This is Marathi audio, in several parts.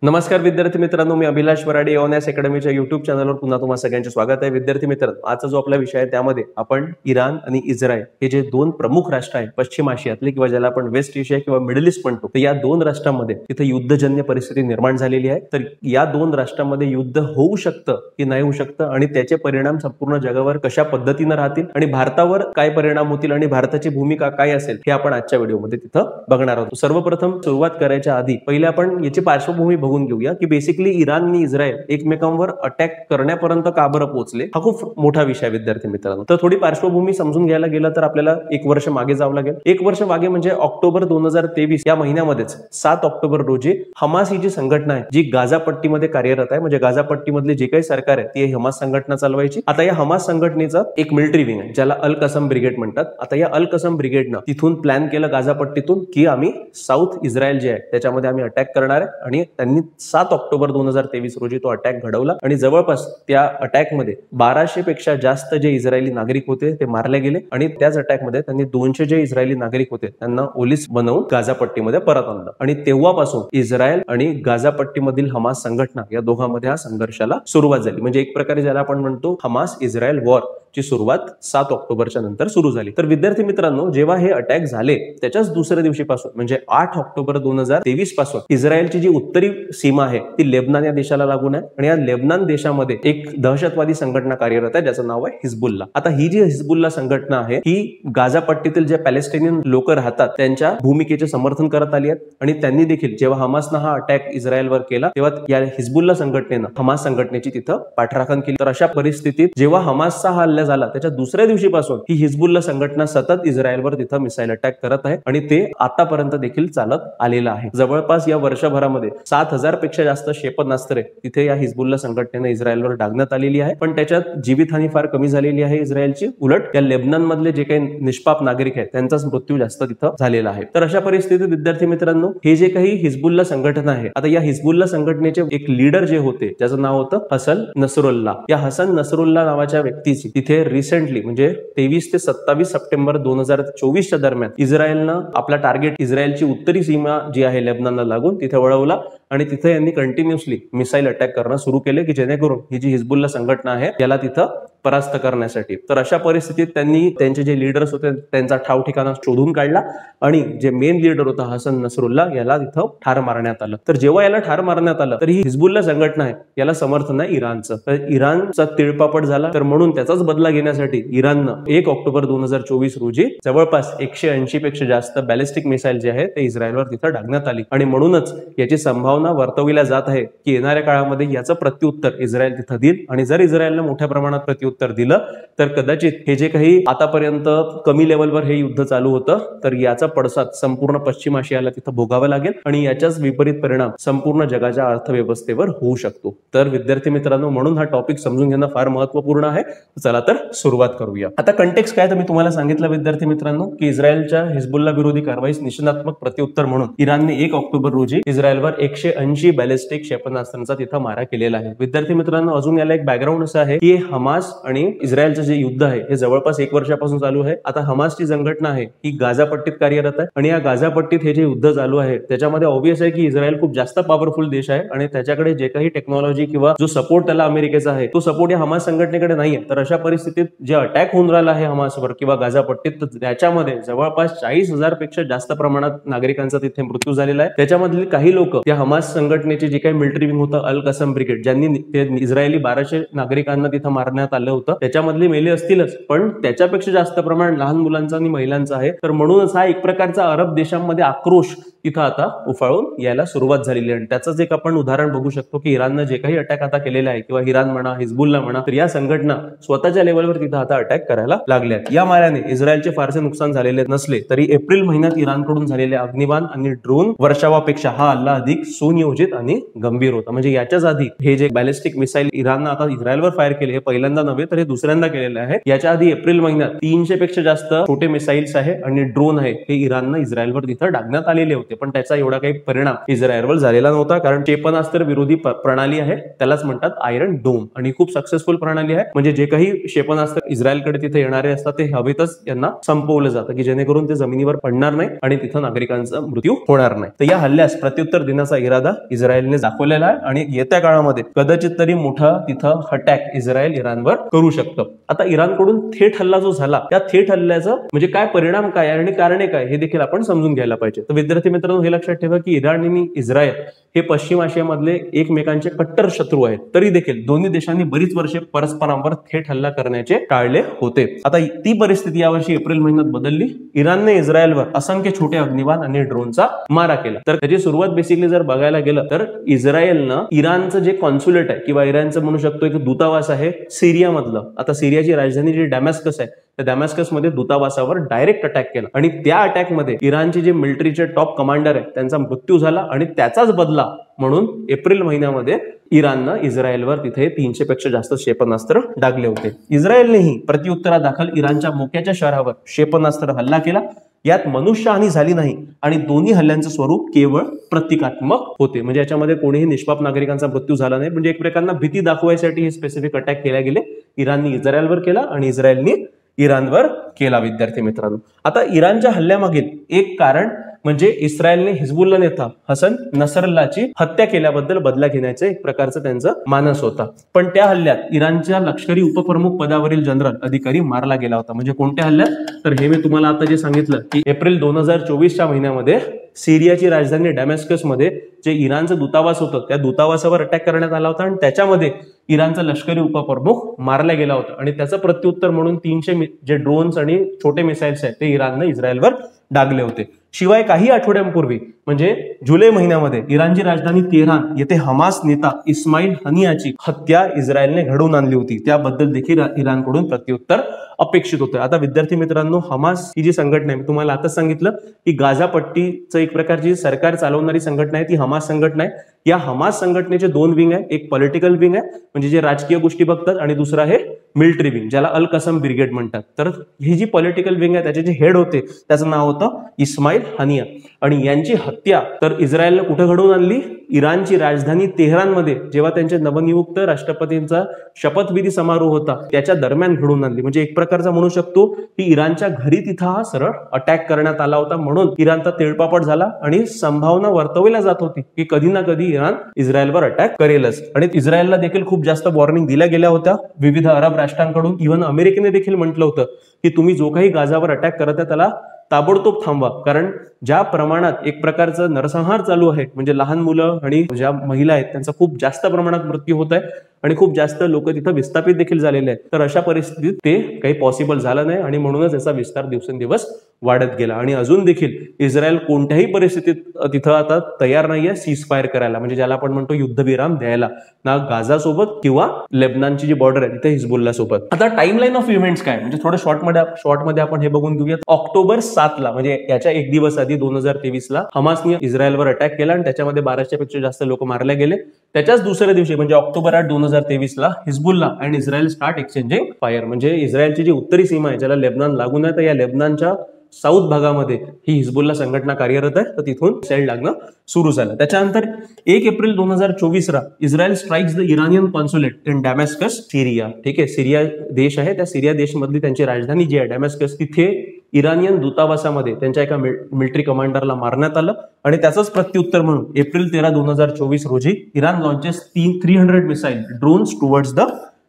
नमस्कार विद्यार्थी मित्रांनो, मी अभिलाष वराडे ऑनएस अकॅडमीच्या युट्यूब चॅनलवर पुन्हा तुम्हा सगळ्यांचे स्वागत आहे. विद्यार्थी मित्रांनो, आजचा जो आपला विषय आहे त्यामध्ये आपण इराण आणि इस्रायल हे जे दोन प्रमुख राष्ट्र आहेत पश्चिम आशियातले किंवा ज्याला आपण वेस्ट एशिया किंवा मिडल ईस्ट म्हणतो, तर या दोन राष्ट्रांमध्ये तिथे युद्धजन्य परिस्थिती निर्माण झालेली आहे. तर या दोन राष्ट्रांमध्ये युद्ध होऊ शकतं की नाही होऊ शकतं आणि त्याचे परिणाम संपूर्ण जगावर कशा पद्धतीने राहतील आणि भारतावर काय परिणाम होतील आणि भारताची भूमिका काय असेल हे आपण आजच्या व्हिडिओमध्ये तिथं बघणार आहोत. सर्वप्रथम सुरुवात करायच्या आधी पहिले आपण याची पार्श्वभूमी बघून घेऊया की बेसिकली इराण आणि इस्रायल एकमेकांवर अटॅक करण्यापर्यंत का बरं पोहोचले. हा खूप मोठा विषय आहे विद्यार्थी मित्रांनो. तर थोडी पार्श्वभूमी समजून घ्यायला गेलं तर आपल्याला एक वर्ष मागे जावं लागेल. एक वर्ष मागे म्हणजे ऑक्टोबर 2023 या महिन्यामध्येच 7 ऑक्टोबर रोजी हमास ही जी संघटना आहे जी गाझा पट्टीमध्ये कार्यरत आहे, म्हणजे गाझा पट्टीमधली जे काही सरकार आहे ती हमास संघटना चालवायची. आता या हमास संघटनेचा एक मिलिटरी विंग आहे ज्याला अल कसम ब्रिगेड म्हणतात. आता या अल कसम ब्रिगेडनं तिथून प्लॅन केलं गाझा पट्टीतून की आम्ही साऊथ इस्रायल जे आहे त्याच्यामध्ये आम्ही अटॅक करणार आहे आणि त्यांनी 7 ऑक्टोबर 2023 रोजी तो अटॅक घडवला आणि जवळपास त्या अटॅकमध्ये 1200 पेक्षा जास्त जे इस्रायली नागरिक होते ते मारले गेले आणि त्याच अटॅकमध्ये त्यांनी 200 जे इस्रायली नागरिक होते त्यांना ओलीस बनवून गाझा पट्टीमध्ये परत आणलं आणि तेव्हापासून इस्रायल आणि गाझा पट्टीमधील हमास संघटना या दोघांमध्ये हा संघर्षाला सुरुवात झाली. म्हणजे एक प्रकारे ज्याला आपण म्हणतो हमास इस्रायल वॉर ची सुरुवात 7 ऑक्टोबरच्या नंतर सुरू झाली. तर विद्यार्थी मित्रांनो, जेव्हा हे अटॅक झाले त्याच्याच दुसऱ्या दिवशीपासून म्हणजे 8 ऑक्टोबर 2023 पासून इस्रायलची जी उत्तरी सीमा आहे ती लेबनान या देशाला लागून आहे आणि या लेबनान देशामध्ये एक दहशतवादी संघटना कार्यरत आहे ज्याचं नाव आहे हिजबुल्ला. आता ही जी हिजबुल्ला संघटना आहे ही गाझा पट्टीतील जे पॅलेस्टाइनियन लोक राहतात त्यांच्या भूमिकेचे समर्थन करत आली आहेत आणि त्यांनी देखील जेव्हा हमासनं हा अटॅक इस्रायलवर केला तेव्हा या हिजबुल्ला संघटनेनं हमास संघटनेची तिथं पाठराखण केली. तर अशा परिस्थितीत जेव्हा हमासचा हा झाला त्याच्या दुसऱ्या दिवशीपासून ही हिजबुल्ला संघटना सतत इस्रायलवर तिथं मिसाईल अटॅक करत आहे आणि ते आतापर्यंत देखील चालत आलेलं आहे. जवळपास या वर्षभरामध्ये 7000 पेक्षा जास्त क्षेपणास्त्रे तिथे या हिजबुल्ला संघटनेने इस्रायलवर डागण्यात आलेली आहे. पण त्याच्यात जीवितहानी फार कमी झालेली आहे इस्रायलची. उलट या लेबनान मधले जे काही निष्पाप नागरिक आहेत त्यांचाच मृत्यू जास्त तिथं झालेला आहे. तर अशा परिस्थितीत विद्यार्थी मित्रांनो, हे जे काही हिजबुल्ला संघटना आहे, आता या हिजबुल्ला संघटनेचे एक लीडर जे होते ज्याचं नाव होतं हसन नसरुल्ला, या हसन नसरुल्ला नावाच्या व्यक्तीची तिथे रिसेंटली म्हणजे 23 ते 27 सप्टेंबर 2024 दरम्यान इस्रायलनं आपला टार्गेट इस्रायलची उत्तरी सीमा जी आहे लेबनानला लागून तिथे वळवला आणि तिथे यांनी कंटिन्युअसली मिसाईल अटॅक करणं सुरू केले की जेणेकरून ही जी हिजबुल्ला संघटना आहे त्याला तिथं परास्त करण्यासाठी. तर अशा परिस्थितीत त्यांनी त्यांचे जे लीडर्स होते त्यांचा ठाव ठिकाणा शोधून काढला आणि जे मेन लीडर होता हसन नसरुल्ला याला तिथं ठार मारण्यात आलं. तर जेव्हा याला ठार मारण्यात आलं तर ही हिजबुल्ला संघटना आहे याला समर्थन आहे इराणचं. तर इराणचा तिळपापड झाला. तर म्हणून त्याचाच बदला घेण्यासाठी इराणनं 1 ऑक्टोबर 2024 रोजी जवळपास 180 पेक्षा जास्त बॅलिस्टिक मिसाईल जे आहे ते इस्रायलवर तिथं डागण्यात आली आणि म्हणूनच याची संभावना वर्तविल्या जात आहे की येणाऱ्या काळामध्ये याचं प्रत्युत्तर इस्रायल तिथं देईल आणि जर इस्रायलनं मोठ्या प्रमाणात प्रत्युत्तर दिलं तर कदाचित हे जे काही आतापर्यंत कमी लेवलवर हे युद्ध चालू होतं तर याचा पडसाद संपूर्ण पश्चिम आशियाला तिथं भोगावा लागेल आणि याचाच विपरीत परिणाम संपूर्ण जगाच्या अर्थव्यवस्थेवर होऊ शकतो. तर विद्यार्थी मित्रांनो, म्हणून हा टॉपिक समजून घेणं फार महत्वपूर्ण आहे. चला तर सुरुवात करूया. आता कंटेक्स्ट काय तर मी तुम्हाला सांगितलं विद्यार्थी मित्रांनो की इस्रायलच्या हिजबुल्ला विरोधी कारवाईस निषेधात्मक प्रत्युत्तर म्हणून इराणने 1 ऑक्टोबर रोजी इस्रायलवर 180 बॅलिस्टिक क्षेपणास्त्रांचा तिथं मारा केलेला आहे. विद्यार्थी मित्रांनो, अजून याला एक बॅकग्राऊंड असं आहे की हमास आणि इस्रायलचं जे युद्ध आहे हे जवळपास 1 वर्षापासून चालू आहे. आता हमासची संघटना आहे ही गाझा पट्टीत कार्यरत आहे आणि या गाझा पट्टीत हे जे युद्ध चालू आहे त्याच्यामध्ये ऑब्वियस आहे की इस्रायल खूप जास्त पॉवरफुल देश आहे आणि त्याच्याकडे जे काही टेक्नॉलॉजी किंवा जो सपोर्ट त्याला अमेरिकेचा आहे तो सपोर्ट या हमास संघटनेकडे नाहीये. तर अशा परिस्थितीत जे अटॅक होऊन राहिला आहे हमासवर किंवा गाझा पट्टीत तर त्याच्यामध्ये जवळपास 40,000 पेक्षा जास्त प्रमाणात नागरिकांचा तिथे मृत्यू झालेला आहे. त्याच्यामधील काही लोक या हमास संघटनेचे जे काही मिलिटरी विंग होतं अल कसम ब्रिगेड ज्यांनी इस्रायली 1200 नागरिकांना तिथं मारण्यात आलं होतं त्याच्यामधले मेले असतीलच, पण त्याच्यापेक्षा जास्त प्रमाण लहान मुलांचं आणि महिलांचं आहे. तर म्हणूनच हा एक प्रकारचा अरब देशांमध्ये आक्रोश तिथं आता उफाळून यायला सुरुवात झालेली आहे. आणि त्याचंच एक आपण उदाहरण बघू शकतो की इराणनं जे काही अटॅक आता केलेला आहे किंवा इराण म्हणा हिजबुल्ला म्हणा तर या संघटना स्वतःच्या लेवलवर तिथं आता अटॅक करायला लागल्यात. या माऱ्याने इस्रायलचे फारसे नुकसान झालेले नसले तरी एप्रिल महिन्यात इराणकडून झालेले अग्निबाण आणि ड्रोन वर्षावापेक्षा हा हल्ला अधिक सुनियोजित आणि गंभीर होता. म्हणजे याच्याच आधी हे जे बॅलिस्टिक मिसाईल इराणनं आता इस्रायलवर फायर केले हे पहिल्यांदा नव्हे तर हे दुसऱ्यांदा केलेलं आहे. याच्या आधी एप्रिल महिन्यात 300 पेक्षा जास्त छोटे मिसाईल्स आहे आणि ड्रोन आहे हे इराणनं इस्रायलवर तिथं डागण्यात आलेले होते. होते, पण त्याचा एवढा काही परिणाम इस्रायलवर झालेला नव्हता, कारण क्षेपणास्त्र विरोधी प्रणाली आहे त्यालाच म्हणतात आयरन डोम, आणि खूप सक्सेसफुल प्रणाली आहे. म्हणजे जे काही क्षेपणास्त्र इस्रायलकडे तिथे येणारे असतात ते हवेतच यांना संपवलं जातं, की जेणेकरून ते जमिनीवर पडणार नाही आणि तिथं नागरिकांचा मृत्यू होणार नाही. तर या हल्ल्यास प्रत्युत्तर देण्याचा इरादा इस्रायलने दाखवलेला आहे आणि येत्या काळामध्ये कदाचित तरी मोठा तिथं अटॅक इस्रायल इराणवर करू शकतं. आता इराणकडून थेट हल्ला जो झाला, त्या थेट हल्ल्याचं म्हणजे काय परिणाम काय आणि कारणे काय हे देखील आपण समजून घ्यायला पाहिजे. तर विद्यार्थी मित्रांनो, हे लक्षात ठेवा की इराण आणि इस्रायल हे पश्चिम आशियामधले एकमेकांचे कट्टर शत्रू आहेत. तरी देखील दोन्ही देशांनी बरीच वर्षे परस्परांवर थेट हल्ला करण्याचे टाळले होते. आता ती परिस्थिती यावर्षी एप्रिल महिन्यात बदलली. इराणने इस्रायलवर असंख्य छोटे अग्निबाण आणि ड्रोनचा मारा केला. तर त्याची सुरुवात बेसिकली जर बघायला गेलं तर इस्रायलनं इराणचं जे कॉन्सुलेट आहे किंवा इराणचं म्हणू शकतो एक दूतावास आहे सिरियामधलं, आता सिरियाची राजधानी जी डॅमॅस्कस आहे, त्या डॅमॅस्कसमध्ये दूतावासावर डायरेक्ट अटॅक केला आणि त्या अटॅकमध्ये इराणचे जे मिलिटरीचे टॉप कमांडर आहे त्यांचा मृत्यू झाला आणि त्याचाच बदला म्हणून एप्रिल महिन्यामध्ये इराणनं इस्रायलवर तिथे 300 पेक्षा जास्त क्षेपणास्त्र डागले होते. इस्रायलनेही प्रत्युत्तरादाखल इराणच्या मोक्याच्या शहरावर क्षेपणास्त्र हल्ला केला. यात मनुष्यहानी झाली नाही आणि दोन्ही हल्ल्यांचं स्वरूप केवळ प्रतिकात्मक होते. म्हणजे याच्यामध्ये कोणीही निष्पाप नागरिकांचा मृत्यू झाला नाही. म्हणजे एक प्रकारना भीती दाखवायसाठी हे स्पेसिफिक अटॅक केले गेले. इराणने इस्रायलवर केला आणि इस्रायलने इराणवर केला. विद्यार्थी मित्रांनो, आता इराणच्या हल्ल्यामागील एक कारण म्हणजे इस्रायलने हिजबुल्ला नेता हसन नसरल्लाची हत्या केल्याबद्दल बदला घेण्याचे एक प्रकारचं त्यांचं मानस होता. पण त्या हल्ल्यात इराणच्या लष्करी उपप्रमुख पदावरील जनरल अधिकारी मारला गेला होता. म्हणजे कोणत्या हल्ल्यात, तर हे मी तुम्हाला आता जे सांगितलं की एप्रिल 2024च्या महिन्यामध्ये सिरियाची राजधानी डॅमॅस्कस मध्ये जे इराणचं दूतावास होतं त्या दूतावासावर अटॅक करण्यात आला होता आणि त्याच्यामध्ये इराणचा लष्करी उपप्रमुख मारला गेला होता आणि त्याचं प्रत्युत्तर म्हणून 300 जे ड्रोन्स आणि छोटे मिसाइल्स आहेत ते इराणनं इस्रायलवर डागले होते. शिवाय काही आठवड्यांपूर्वी म्हणजे जुलै महिन्यामध्ये इराणची राजधानी तेहरान येथे हमास नेता इस्माईल हनियाची हत्या इस्रायलने घडवून आणली होती. त्याबद्दल देखील इराणकडून प्रत्युत्तर अपेक्षित होतं. आता विद्यार्थी मित्रांनो, हमास ही जी संघटना आहे, मी तुम्हाला आताच सांगितलं की गाझा पट्टीचं एक प्रकारची सरकार चालवणारी संघटना आहे, ती हमास संघटना आहे. या हमास संघटनेचे 2 विंग आहे, एक पॉलिटिकल विंग आहे म्हणजे जे राजकीय गोष्टी बघतात आणि दुसरा आहे मिलिटरी विंग ज्याला अल कसम ब्रिगेड म्हणतात. तर ही जी पॉलिटिकल विंग आहे त्याचे जे हेड होते त्याचं नाव होतं इस्माईल हनिया आणि यांची हत्या तर इस्रायलने कुठे घडवून आणली, इराणची राजधानी तेहरानमध्ये जेव्हा त्यांचे नवनियुक्त राष्ट्रपतींचा शपथविधी समारोह होता त्याच्या दरम्यान घडवून आणली. म्हणजे एक प्रकारचा म्हणू शकतो की इराणच्या घरी तिथं हा सरळ अटॅक करण्यात आला होता. म्हणून इराणचा तिळपापड झाला आणि संभावना वर्तवल्या जात होती की कधी ना कधी इराण इस्रायलवर अटॅक करेलच. आणि इस्रायलला देखील खूप जास्त वॉर्निंग दिल्या गेल्या होत्या विविध अरब राष्ट्रांकडून. इव्हन अमेरिकेने देखील म्हटलं होतं की तुम्ही जो काही गाझावर अटॅक करत आहे त्याला ताबडतोब थांबवा, कारण ज्या प्रमाणात एक प्रकारचं नरसंहार चालू आहे म्हणजे लहान मुलं आणि ज्या महिला आहेत त्यांचा खूप जास्त प्रमाणात मृत्यू होत आहे आणि खूप जास्त लोक तिथं विस्थापित देखील झालेले आहेत. तर अशा परिस्थितीत ते काही पॉसिबल झालं नाही आणि म्हणूनच याचा विस्तार दिवसेंदिवस वाढत गेला. आणि अजून देखील इस्रायल कोणत्याही परिस्थितीत तिथं आता तयार नाहीये सीज फायर करायला, म्हणजे ज्याला आपण म्हणतो युद्धविराम द्यायला, ना गाझा सोबत किंवा लेबनानची जी बॉर्डर आहे तिथे हिजबुल्ला सोबत. आता टाइमलाईन ऑफ इव्हेंट्स काय म्हणजे थोडं शॉर्टमध्ये आपण हे बघून घेऊयात. ऑक्टोबर 7ला म्हणजे याच्या एक दिवस आधी 2023ला हमासने इस्रायलवर अटॅक केला आणि त्याच्यामध्ये 1200 पेक्षा जास्त लोक मारले गेले. त्याच्याच दुसऱ्या दिवशी म्हणजे ऑक्टोबर 8, 2023ला हिजबुल्ला आणि इस्रायल स्टार्ट एक्सचेंजिंग फायर. म्हणजे इस्रायलची जी उत्तरी सीमा आहे ज्याला लेबनान लागून आहे, तर या लेबनानच्या साऊथ भागामध्ये ही हिजबुल्ला संघटना कार्यरत आहे. तर तिथून मिसाईल लागणं सुरू झालं. त्याच्यानंतर 1 एप्रिल 2024ला Israel strikes the Iranian consulate in Damascus, Syria. ठीक आहे, सिरिया देश आहे, त्या सिरिया देशमधली त्यांची राजधानी जी आहे डॅमॅस्कस, तिथे इराणियन दूतावासामध्ये त्यांच्या एका मिलिटरी कमांडरला मारण्यात आलं आणि त्याचंच प्रत्युत्तर म्हणून एप्रिल 13, 2024 रोजी Iran launches 300 missile drones towards the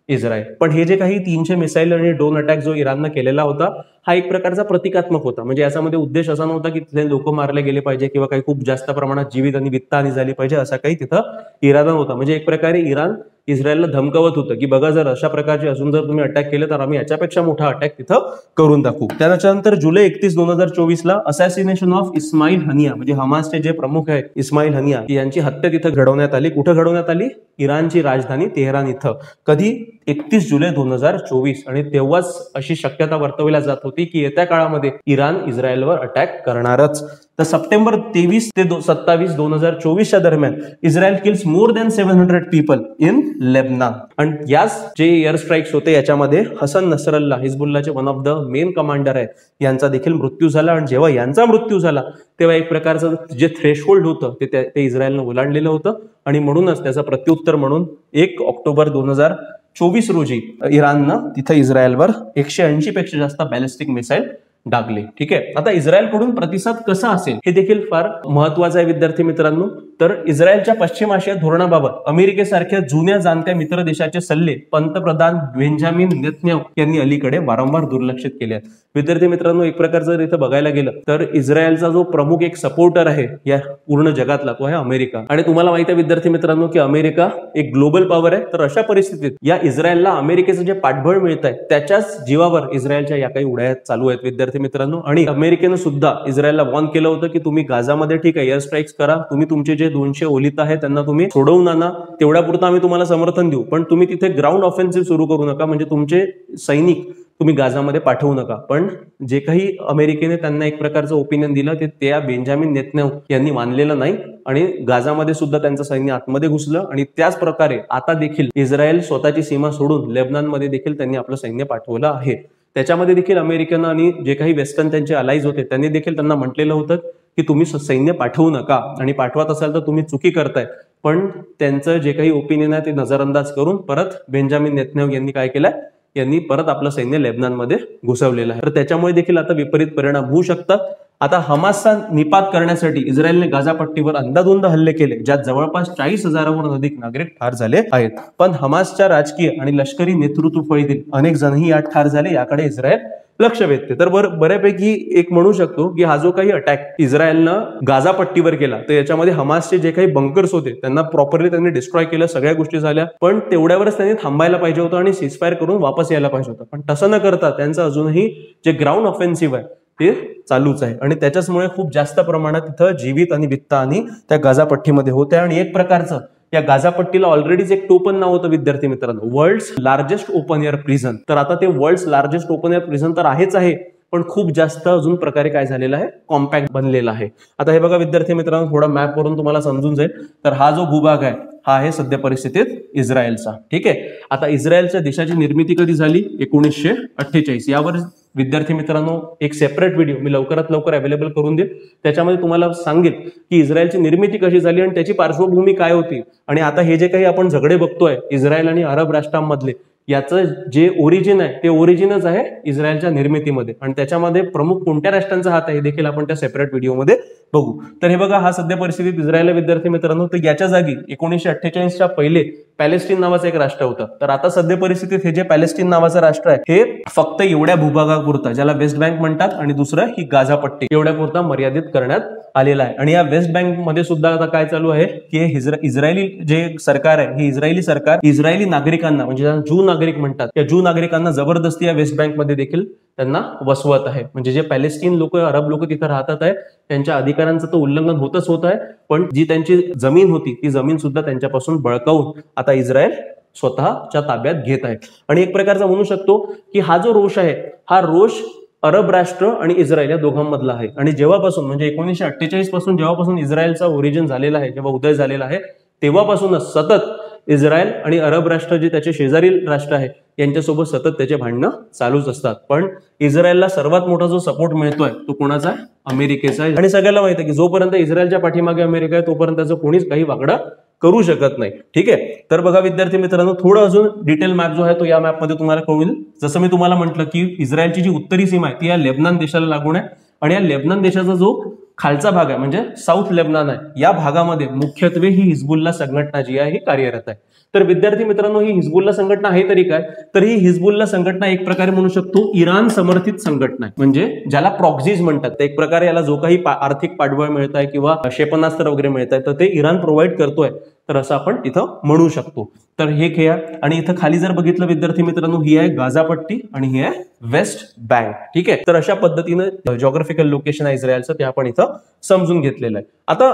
Israel. पण हे जे काही 300 मिसाईल आणि ड्रोन अटॅक जो इराणनं केलेला होता हा एक प्रकारचा प्रतिकात्मक होता. म्हणजे याच्यामध्ये उद्देश असा नव्हता की तिथले लोक मारले गेले पाहिजे किंवा काही खूप जास्त प्रमाणात जीवित आणि वित्तहानी झाली पाहिजे, असा काही तिथं इरादा नव्हता. म्हणजे एक प्रकारे इराण इस्रायलला धमकावत होतं की बघा जर अशा प्रकारचे अजून जर तुम्ही अटॅक केले तर आम्ही याच्यापेक्षा मोठा अटॅक तिथं करून दाखवू. त्यानंतर जुलै 31, 2024ला असॅसिनेशन ऑफ इस्माईल हनिया म्हणजे हमासचे जे प्रमुख आहे इस्माईल हनिया यांची हत्या तिथं घडवण्यात आली. कुठं घडवण्यात आली? इराणची राजधानी तेहरान इथं. कधी? 31 जुलै 2024 आणि तेव्हाच अशी शक्यता वर्तवल्या जात होती की येत्या काळामध्ये इराण इस्रायलवर अटॅक करणारच. तर सप्टेंबर 23 ते 27 2024 दरम्यान Israel kills more than 700 people in Lebanon. आणि याच जे एअर स्ट्राईक्स होते याच्यामध्ये हसन नसरल्ला, हिजबुल्लाचे one of the main commander आहे, यांचा देखील मृत्यू झाला. आणि जेव्हा यांचा मृत्यू झाला तेव्हा एक प्रकारचं जे थ्रेशहोल्ड होतं ते इस्रायलनं ओलांडलेलं होतं आणि म्हणूनच त्याचं प्रत्युत्तर म्हणून 1 ऑक्टोबर 2024 रोजी इराणनं तिथं इस्रायलवर 180 पेक्षा जास्त बॅलिस्टिक मिसाईल डागले. ठीक आहे. आता इस्रायलकडून प्रतिसाद कसा असेल हे देखील फार महत्वाचं आहे विद्यार्थी मित्रांनो. तर इस्रायलच्या पश्चिम आशिया धोरणाबाबत अमेरिकेसारख्या जुन्या जाणत्या मित्र देशाचे सल्ले पंतप्रधान बेंजामिन नेतन्याहू यांनी अलीकडे वारंवार दुर्लक्षित केले आहेत. विद्यार्थी मित्रांनो, एक प्रकारचं जर इथं बघायला गेलं तर इस्रायलचा जो प्रमुख एक सपोर्टर आहे या पूर्ण जगातला तो आहे अमेरिका. आणि तुम्हाला माहिती आहे विद्यार्थी मित्रांनो की अमेरिका एक ग्लोबल पॉवर आहे. तर अशा परिस्थितीत या इस्रायलला अमेरिकेचं जे पाठबळ मिळत आहे त्याच्याच जीवावर इस्रायलच्या या काही उड्या चालू आहेत विद्यार्थी मित्रांनो. आणि अमेरिकेनं सुद्धा इस्रायलला वॉर्न केलं होतं की तुम्ही गाझामध्ये ठीक आहे एअर स्ट्राईक्स करा, तुम्ही तुमचे जे 200 ओलित आहे त्यांना तुम्ही सोडवून आणा, तेवढ्या पुरतं आम्ही तुम्हाला समर्थन देऊ, पण तुम्ही तिथे ग्राउंड ऑफेन्सिव्ह सुरू करू नका, म्हणजे तुमचे सैनिक तुम्ही गाझामध्ये पाठवू नका. पण जे काही अमेरिकेने त्यांना एक प्रकारचं ओपिनियन दिलं ते त्या बेंजामिन नेतन्याहू यांनी मानलेलं नाही आणि गाझामध्ये सुद्धा त्यांचं सैन्य आतमध्ये घुसलं. आणि त्याच प्रकारे आता देखील इस्रायल स्वतःची सीमा सोडून लेबनानमध्ये देखील त्यांनी आपलं सैन्य पाठवलं आहे. त्याच्यामध्ये देखील अमेरिकन आणि जे काही वेस्टर्न त्यांचे अलाईज होते त्यांनी देखील त्यांना म्हटलेलं होतं की तुम्ही सैन्य पाठवू नका आणि पाठवत असाल तर तुम्ही चुकी करताय. पण त्यांचं जे काही ओपिनियन आहे ते नजरअंदाज करून परत बेंजामिन नेतन्याहू यांनी काय केलंय, यांनी परत आपलं सैन्य लेबनानमध्ये घुसवलेलं आहे. तर त्याच्यामुळे देखील आता विपरीत परिणाम होऊ शकतात. आता हमासचा निपात करण्यासाठी इस्रायलने गाझापट्टीवर अंदाधुंद हल्ले केले, ज्यात जवळपास 40,000हून अधिक नागरिक ठार झाले आहेत. पण हमासच्या राजकीय आणि लष्करी नेतृत्व फळीतील अनेक जणही यात ठार झाले, याकडे इस्रायल लक्ष वेधते. तर बऱ्यापैकी एक म्हणू शकतो की हा जो काही अटॅक इस्रायलनं गाझापट्टीवर केला तर याच्यामध्ये हमासचे जे काही बंकर्स होते त्यांना प्रॉपरली त्यांनी डिस्ट्रॉय केलं, सगळ्या गोष्टी झाल्या. पण तेवढ्यावरच त्यांनी थांबायला पाहिजे होतं आणि सीजफायर करून वापस यायला पाहिजे होतं. पण तसं न करता त्यांचं अजूनही जे ग्राउंड ऑफेन्सिव्ह आहे ते चालूच आहे आणि त्याच्याचमुळे खूप जास्त प्रमाणात तिथं जीवित आणि वित्तहानी त्या गाझापट्टीमध्ये होते. आणि एक प्रकारचं या गाझापट्टीला ऑलरेडीच एक टोपण नाव होतं विद्यार्थी मित्रांनो, world's largest open air prison. तर आता ते world's largest open air prison तर आहेच आहे, पण खूप जास्त अजून प्रकारे काय झालेलं आहे, कॉम्पॅक्ट बनलेला आहे. आता हे बघा विद्यार्थी मित्रांनो, थोडा मॅप वरून तुम्हाला समजून जाईल. तर हा जो भूभाग आहे हा आहे सध्या परिस्थितीत इस्रायलचा. ठीक आहे. आता इस्रायलच्या देशाची निर्मिती कधी झाली, 1948. यावर विद्यार्थी मित्रांनो एक सेपरेट व्हिडिओ मी लवकरात लवकर अवेलेबल करून देईल. त्याच्यामध्ये तुम्हाला सांगेल की इस्रायलची निर्मिती कशी झाली आणि त्याची पार्श्वभूमी काय होती. आणि आता हे जे काही आपण झगडे बघतोय इस्रायल आणि अरब राष्ट्रांमधले, याचं जे ओरिजिन आहे ते ओरिजिनच आहे इस्रायलच्या निर्मितीमध्ये. आणि त्याच्यामध्ये प्रमुख कोणत्या राष्ट्रांचा हात आहे हे देखील आपण त्या सेपरेट व्हिडिओमध्ये बघू. तर हे बघा, हा सध्या परिस्थितीत इस्रायल विद्यार्थी मित्रांनो. तर याच्या जागी 1948च्या पहिले पॅलेस्टीन नावाचं एक राष्ट्र होतं. तर आता सध्या परिस्थितीत हे जे पॅलेस्टीन नावाचं राष्ट्र आहे हे फक्त एवढ्या भूभागापुरता, ज्याला वेस्ट बँक म्हणतात, आणि दुसरं ही गाझापट्टी, एवढ्यापुरता मर्यादित करण्यात आलेला आहे. आणि या वेस्ट बँक मध्ये सुद्धा आता काय चालू आहे की इस्रायली जे सरकार आहे, हे इस्रायली सरकार इस्रायली नागरिकांना, म्हणजे ज्यू नागरिक म्हणतात, या ज्यू नागरिकांना जबरदस्ती या वेस्ट बँक मध्ये देखील त्यांना वसवत आहे. म्हणजे जे पॅलेस्टीन लोक, अरब लोक तिथे राहतात आहे, त्यांच्या अधिकारांचं तर उल्लंघन होतच होत आहे, पण जी त्यांची जमीन होती ती जमीन सुद्धा त्यांच्यापासून बळकावून आता इस्रायल स्वतःच्या ताब्यात घेत आहे. आणि एक प्रकारचा म्हणू शकतो की हा जो रोष आहे हा रोष अरब राष्ट्र आणि इस्रायल या दोघांमधला आहे. आणि जेव्हापासून म्हणजे 1948 पासून जेव्हापासून इस्रायलचा ओरिजिन झालेला आहे, जेव्हा उदय झालेला आहे, तेव्हापासूनच सतत इस्रायल आणि अरब राष्ट्र जे त्याचे शेजारील राष्ट्र आहे यांच्यासोबत सतत त्याचे भांडणं चालूच असतात. पण इस्रायलला सर्वात मोठा जो सपोर्ट मिळतोय तो कोणाचा आहे, अमेरिकेचा आहे. आणि सगळ्याला माहिती आहे की जोपर्यंत इस्रायलच्या पाठीमागे अमेरिका आहे तोपर्यंत त्याचं कोणीच काही वागडं करू शकत नाही. ठीक आहे. तर बघा विद्यार्थी मित्रांनो, थोडं अजून डिटेल मॅप जो आहे तो या मॅपमध्ये तुम्हाला कळेल. जसं मी तुम्हाला म्हटलं की इस्रायलची जी उत्तरी सीमा आहे ती या लेबनान देशाला लागून आहे. आणि या लेबनान देशाचा जो खालचा भाग आहे म्हणजे साऊथ लेबनान आहे, या भागामध्ये मुख्यत्वे ही हिजबुल्ला संघटना जी आहे ही कार्यरत आहे. तर विद्यार्थी मित्रांनो, ही हिजबुल्ला संघटना आहे तरी काय, तर ही हिजबुल्ला संघटना एक प्रकारे म्हणू शकतो इराण समर्थित संघटना आहे, म्हणजे ज्याला प्रॉक्झीज म्हणतात. तर एक प्रकारे याला जो काही आर्थिक पाठबळ मिळत आहे किंवा क्षेपणास्त्र वगैरे मिळत आहे तर ते इराण प्रोव्हाइड करतोय, तर असं आपण इथं म्हणू शकतो. तर हे खेळ. आणि इथं खाली जर बघितलं विद्यार्थी मित्रांनो, ही आहे गाझापट्टी आणि ही आहे वेस्ट बँक. ठीक आहे. तर अशा पद्धतीनं जॉग्राफिकल लोकेशन आहे इस्रायलचं ते आपण इथं समजून घेतलेलं आहे. आता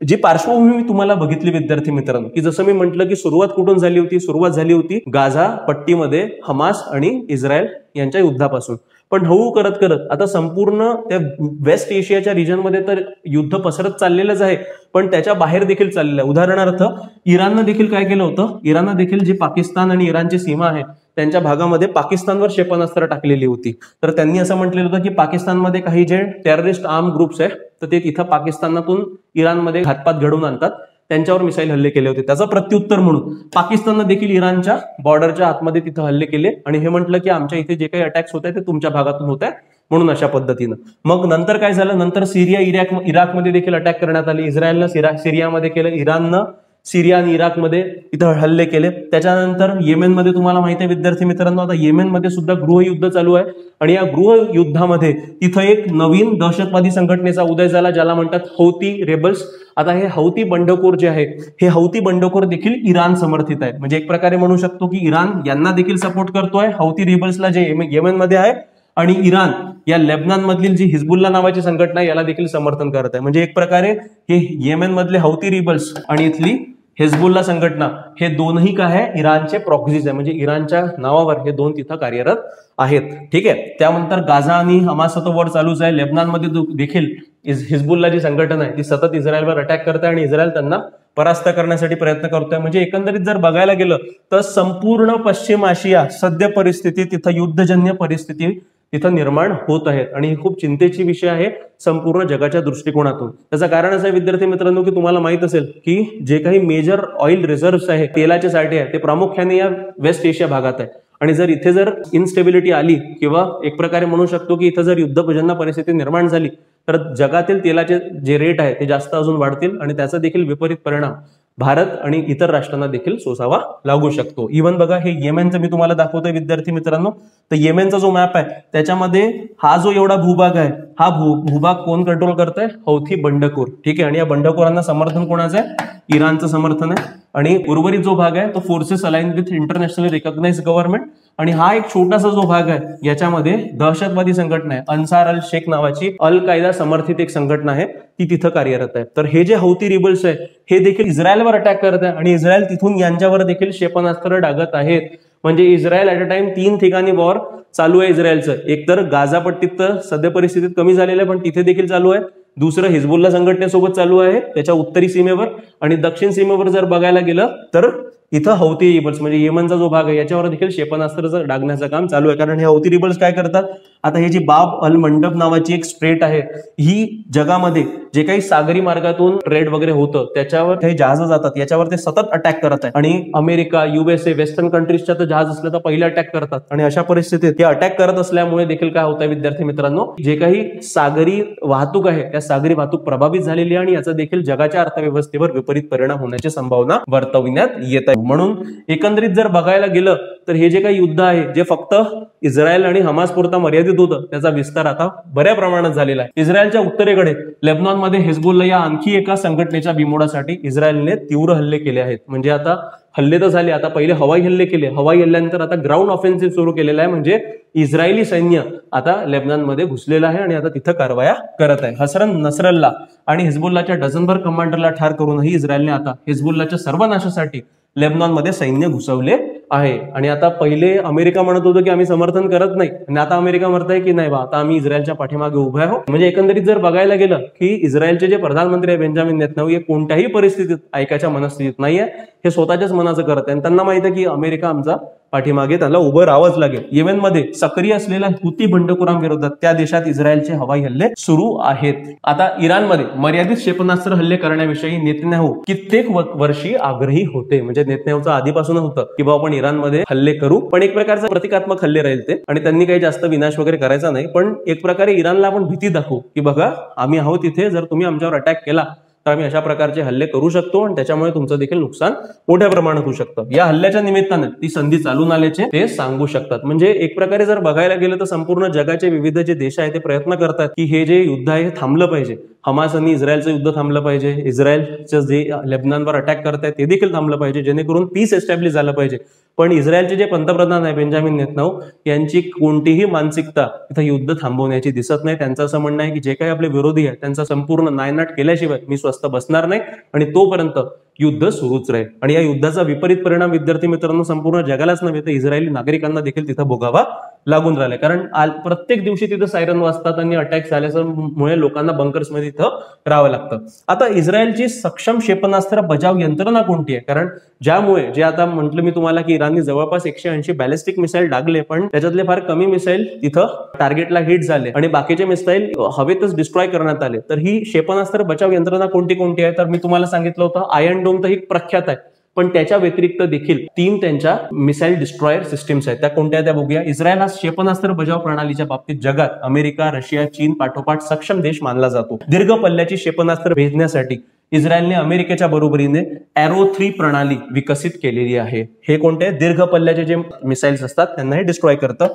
जी पार्श्वभूमी मी तुम्हाला बघितली विद्यार्थी मित्रांनो, की जसं मी म्हटलं की सुरुवात कुठून झाली होती, सुरुवात झाली होती गाझा पट्टीमध्ये हमास आणि इस्रायल यांच्या युद्धापासून. पण हळूहळू करत करत आता संपूर्ण त्या वेस्ट एशियाच्या रिजनमध्ये तर युद्ध पसरत चाललेलंच आहे, पण त्याच्या बाहेर देखील चाललेलं आहे. उदाहरणार्थ इराणनं देखील काय केलं होतं, इराणनं देखील जी पाकिस्तान आणि इराणची सीमा आहे त्यांच्या भागामध्ये पाकिस्तानवर क्षेपणास्त्र टाकलेली होती. तर त्यांनी असं म्हटलेलं होतं की पाकिस्तानमध्ये काही जे टेररिस्ट आर्म ग्रुप्स आहे तर ते तिथं पाकिस्तानातून इराणमध्ये घातपात घडवून आणतात, त्यांच्यावर मिसाईल हल्ले केले होते. त्याचं प्रत्युत्तर म्हणून पाकिस्ताननं देखील इराणच्या बॉर्डरच्या आतमध्ये तिथं हल्ले केले आणि हे म्हटलं की आमच्या इथे जे काही अटॅक्स होत आहे ते तुमच्या भागातून होत आहे म्हणून अशा पद्धतीनं. मग नंतर काय झालं, नंतर सिरिया इराकमध्ये देखील अटॅक करण्यात आले. इस्रायलनं सिरियामध्ये केलं, इराणनं सिरिया आणि इराकमध्ये इथं हल्ले केले. त्याच्यानंतर येमेनमध्ये तुम्हाला माहिती आहे विद्यार्थी मित्रांनो, आता येमेनमध्ये सुद्धा गृहयुद्ध चालू आहे आणि या गृहयुद्धामध्ये इथं एक नवीन दहशतवादी संघटनेचा उदय झाला ज्याला म्हणतात हौती रेबल्स. आता हे हौती बंडखोर जे आहे हे हौती बंडखोर देखील इराण समर्थित आहे. म्हणजे एक प्रकारे म्हणू शकतो की इराण यांना देखील सपोर्ट करतोय हौती रेबल्सला जे येमेनमध्ये आहे, आणि इराण या लेबनान मधील जी हिजबुल्ला नावाची संघटना याला देखील समर्थन करत आहे. म्हणजे एक प्रकारे हे येमेन मधले हौती रिबल्स आणि इथली हिजबुल्ला संघटना हे दोनही काय आहे, इराणचे प्रॉक्सीज आहे. म्हणजे इराणच्या नावावर हे दोन तिथं कार्यरत आहेत. ठीक आहे. त्यानंतर गाझा आणि हमासचा वॉर चालूच आहे. लेबनानमध्ये देखील हिजबुल्ला जी संघटना आहे ती सतत इस्रायलवर अटॅक करते आणि इस्रायल त्यांना परास्त करण्यासाठी प्रयत्न करतोय. म्हणजे एकंदरीत जर बघायला गेलं तर संपूर्ण पश्चिम आशिया सद्य परिस्थिती तिथं युद्धजन्य परिस्थिती तिथं निर्माण होत आहेत आणि ही खूप चिंतेची विषय आहे संपूर्ण जगाच्या दृष्टिकोनातून. त्याचं कारण असं आहे विद्यार्थी मित्रांनो की तुम्हाला माहित असेल की जे काही मेजर ऑइल रिझर्व्ह आहे, तेलाचे साठे आहे, ते प्रामुख्याने या वेस्ट एशिया भागात आहे. आणि जर इथे जर इन्स्टेबिलिटी आली किंवा एक प्रकारे म्हणू शकतो की इथं जर युद्धजन्य परिस्थिती निर्माण झाली तर जगातील तेलाचे जे रेट आहे ते जास्त अजून वाढतील आणि त्याचा देखील विपरीत परिणाम भारत आणि इतर राष्ट्रांना देखील सोसावा लागू शकतो. इव्हन बघा हे येमेनचं मी तुम्हाला दाखवतोय विद्यार्थी मित्रांनो, तर येमेनचा जो मॅप आहे त्याच्यामध्ये हा जो एवढा भूभाग आहे हा भूभाग कोण कंट्रोल करतोय, हौथी बंडखोर. ठीक आहे. आणि या बंडखोरांना समर्थन कोणाचं आहे, इराणचं समर्थन आहे. आणि उर्वरित जो भाग आहे तो forces align with internationally recognised government. आणि हा एक छोटासा जो भाग आहे याच्यामध्ये दहशतवादी संघटना आहे अन्सार अल शेख नावाची, अल कायदा समर्थित एक संघटना आहे ती तिथं कार्यरत आहे. तर हे जे हौती रिबल्स आहे हे देखील इस्रायलवर अटॅक करत आहे आणि इस्रायल तिथून यांच्यावर देखील क्षेपणास्त्र डागत आहेत. म्हणजे इस्रायल ऍट अ टाइम 3 ठिकाणी वॉर चालू आहे इस्रायलचं. एक तर गाझा पट्टीत तर सध्या परिस्थितीत कमी झालेलं आहे पण तिथे देखील चालू आहे. दुसरं हिजबुल्ला संघटनेसोबत चालू आहे त्याच्या उत्तरी सीमेवर. आणि दक्षिण सीमेवर जर बघायला गेलं तर इथं हौती रिबल्स म्हणजे येमनचा जो भाग आहे याच्यावर देखील क्षेपणास्त्र डागण्याचं काम चालू आहे. कारण हे हौती रिबल्स काय करतात, आता हे जी बाब अल मंडप नावाची एक स्ट्रेट आहे ही जगामध्ये जे काही सागरी मार्गातून ट्रेड वगैरे होतं त्याच्यावर काही जहाज जातात याच्यावर ते सतत अटॅक करत आहे. आणि अमेरिका, USA, वेस्टर्न कंट्रीजच्या तर जहाज असलं तर पहिले अटॅक करतात. आणि अशा परिस्थितीत ते अटॅक करत असल्यामुळे देखील काय होत आहे विद्यार्थी मित्रांनो, जे काही सागरी वाहतूक आहे त्या सागरी वाहतूक प्रभावित झालेली आहे आणि याचा देखील जगाच्या अर्थव्यवस्थेवर विपरीत परिणाम होण्याची संभावना वर्तविण्यात येत आहे. म्हणून एकंदरीत जर बघायला गेलं तर हे जे काही युद्ध आहे जे फक्त इस्रायल आणि हमास पुरता मर्यादित होतं त्याचा विस्तार आता बऱ्या प्रमाणात झालेला आहे. इस्रायलच्या उत्तरेकडे लेबनॉनमध्ये हिजबुल्ला या आणखी एका संघटनेच्या बिमोडासाठी इस्रायलने तीव्र हल्ले केले आहेत. म्हणजे आता हल्ले तर झाले, आता पहिले हवाई हल्ले केले, हवाई हल्ल्यानंतर आता ग्राउंड ऑफेन्सिव्ह सुरू केलेला आहे. म्हणजे इस्रायली सैन्य आता लेबनॉनमध्ये घुसलेलं आहे आणि आता तिथं कारवाया करत आहे. हसन नसरल्ला आणि हिजबुल्लाच्या डझनभर कमांडरला ठार करूनही इस्रायलने आता हिजबुल्लाच्या सर्वनाशासाठी लेबनॉनमध्ये सैन्य घुसवले आहे. आणि आता पहिले अमेरिका म्हणत होतं की आम्ही समर्थन करत नाही आणि आता अमेरिका म्हणत आहे की नाही बा आता आम्ही इस्रायलच्या पाठीमागे उभे आहोत. म्हणजे एकंदरीत जर बघायला गेलं की इस्रायलचे जे प्रधानमंत्री आहे बेंजामिन नेतन्याहू हे कोणत्याही परिस्थितीत ऐकायच्या मनस्थितीत नाहीये, हे स्वतःच्याच मनाचं करत आहे आणि त्यांना माहिती आहे की अमेरिका आमचा पाठीमागे त्याला उभं राहावंच लागेल. येमेनमध्ये सक्रिय असलेल्या हुती बंडखोरांविरोधात त्या देशात इस्रायलचे हवाई हल्ले सुरू आहेत. आता इराणमध्ये मर्यादित क्षेपणास्त्र हल्ले करण्याविषयी नेतन्याहू कित्येक वर्षी आग्रही होते. म्हणजे नेतन्याहूचं आधीपासूनच होतं की बाबा आपण इराणमध्ये हल्ले करू, पण एक प्रकारचा प्रतिकात्मक हल्ले राहील ते आणि त्यांनी काही जास्त विनाश वगैरे करायचा नाही. पण एक प्रकारे इराणला आपण भीती दाखवू की बघा आम्ही आहोत इथे, जर तुम्ही आमच्यावर अटॅक केला तर आम्ही अशा प्रकारचे हल्ले करू शकतो आणि त्याच्यामुळे तुमचं देखील नुकसान मोठ्या प्रमाणात होऊ शकतं. या हल्ल्याच्या निमित्तानं ती संधी चालून आल्याचे ते सांगू शकतात. म्हणजे एक प्रकारे जर बघायला गेलं तर संपूर्ण जगाचे विविध जे देश आहेत ते प्रयत्न करतात की हे जे युद्ध आहे हे थांबलं पाहिजे. हमास आणि इस्रायलचं युद्ध थांबलं पाहिजे, इस्रायलचं जे लेबनॉनवर अटॅक करतायत ते देखील थांबलं पाहिजे, जेणेकरून पीस एस्टॅब्लिश झालं पाहिजे. पण इस्रायलचे जे पंतप्रधान आहे बेंजामिन नेतन्याहू यांची कोणतीही मानसिकता इथं युद्ध थांबवण्याची दिसत नाही. त्यांचं असं म्हणणं आहे की जे काही आपले विरोधी आहे त्यांचा संपूर्ण नायनाट केल्याशिवाय मी स्वस्त बसणार नाही आणि तोपर्यंत युद्ध सुरूच राहील. आणि या युद्धाचा विपरीत परिणाम विद्यार्थी मित्रांनो संपूर्ण जगालाच नव्हे तर इस्रायली नागरिकांना देखील तिथं भोगावा लागून राहिलाय. कारण प्रत्येक दिवशी तिथं सायरन वाजतात आणि अटॅक झाल्यामुळे लोकांना बंकर्समध्ये तिथं राहावं लागतं. आता इस्रायलची सक्षम क्षेपणास्त्र बचाव यंत्रणा कोणती आहे? कारण ज्यामुळे जे आता म्हटलं मी तुम्हाला की इराणने जवळपास 180 बॅलिस्टिक मिसाईल डागले, पण त्याच्यातले फार कमी मिसाईल तिथं टार्गेटला हिट झाले आणि बाकीचे मिसाईल हवेतच डिस्ट्रॉय करण्यात आले. तर ही क्षेपणास्त्र बचाव यंत्रणा कोणती कोणती आहे? तर मी तुम्हाला सांगितलं होतं आयर्न डोम तर ही प्रख्यात आहे, पण त्याच्या व्यतिरिक्त देखील 3 त्यांच्या मिसाईल डिस्ट्रॉयर सिस्टीम्स आहेत. त्या कोणत्या त्या बघूया. इस्रायल हा क्षेपणास्त्र बचाव प्रणालीच्या बाबतीत जगात अमेरिका, रशिया, चीन पाठोपाठ सक्षम देश मानला जातो. दीर्घ पल्ल्याची क्षेपणास्त्र भेदण्यासाठी इस्रायलने अमेरिकेच्या बरोबरीने एरो 3 प्रणाली विकसित केलेली आहे. हे कोणते? दीर्घ पल्ल्याचे जे मिसाईल्स असतात त्यांना हे डिस्ट्रॉय करतं.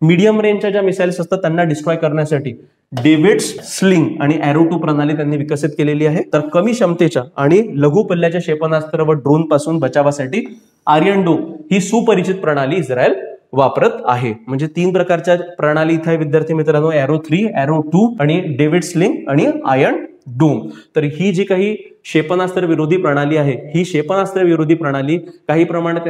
मीडियम रेंजच्या ज्या मिसाईल्स असतात त्यांना डिस्ट्रॉय करण्यासाठी डेव्हिड्स स्लिंग आणि एरो 2 प्रणाली त्यांनी विकसित केलेली आहे. तर कमी क्षमतेच्या आणि लघु पल्ल्याच्या क्षेपणास्त्र व ड्रोन पासून बचावासाठी आयर्न डोम ही सुपरिचित प्रणाली इस्रायल वापरत आहे. म्हणजे 3 प्रकारच्या प्रणाली इथे विद्यार्थी मित्रांनो, एरो 3, एरो 2 आणि डेव्हिड स्लिंग आणि आयर्न डोम. तर ही जी काही क्षेपणास्त्र विरोधी प्रणाली आहे, ही क्षेपणास्त्र विरोधी प्रणाली काही प्रमाणात